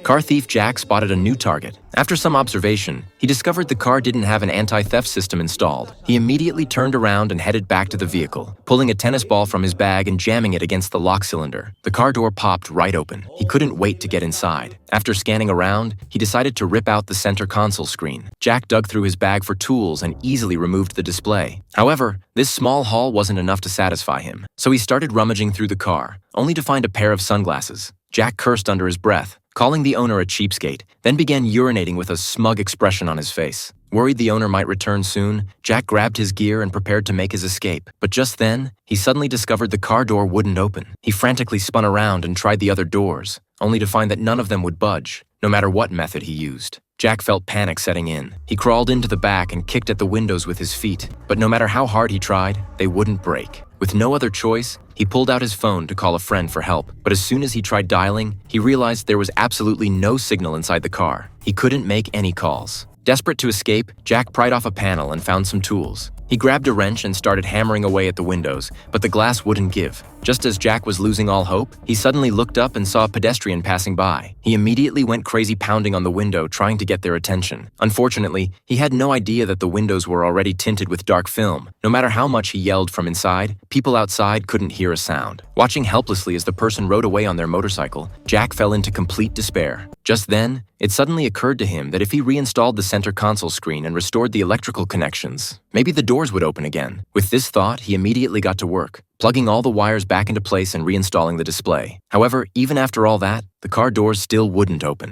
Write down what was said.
Car thief Jack spotted a new target. After some observation, he discovered the car didn't have an anti-theft system installed. He immediately turned around and headed back to the vehicle, pulling a tennis ball from his bag and jamming it against the lock cylinder. The car door popped right open. He couldn't wait to get inside. After scanning around, he decided to rip out the center console screen. Jack dug through his bag for tools and easily removed the display. However, this small haul wasn't enough to satisfy him, so he started rummaging through the car, only to find a pair of sunglasses. Jack cursed under his breath, calling the owner a cheapskate, then began urinating with a smug expression on his face. Worried the owner might return soon, Jack grabbed his gear and prepared to make his escape. But just then, he suddenly discovered the car door wouldn't open. He frantically spun around and tried the other doors, only to find that none of them would budge, no matter what method he used. Jack felt panic setting in. He crawled into the back and kicked at the windows with his feet, but no matter how hard he tried, they wouldn't break. With no other choice, he pulled out his phone to call a friend for help, but as soon as he tried dialing, he realized there was absolutely no signal inside the car. He couldn't make any calls. Desperate to escape, Jack pried off a panel and found some tools. He grabbed a wrench and started hammering away at the windows, but the glass wouldn't give. Just as Jack was losing all hope, he suddenly looked up and saw a pedestrian passing by. He immediately went crazy, pounding on the window, trying to get their attention. Unfortunately, he had no idea that the windows were already tinted with dark film. No matter how much he yelled from inside, people outside couldn't hear a sound. Watching helplessly as the person rode away on their motorcycle, Jack fell into complete despair. Just then, it suddenly occurred to him that if he reinstalled the center console screen and restored the electrical connections, maybe the doors would open again. With this thought, he immediately got to work, plugging all the wires back into place and reinstalling the display. However, even after all that, the car doors still wouldn't open.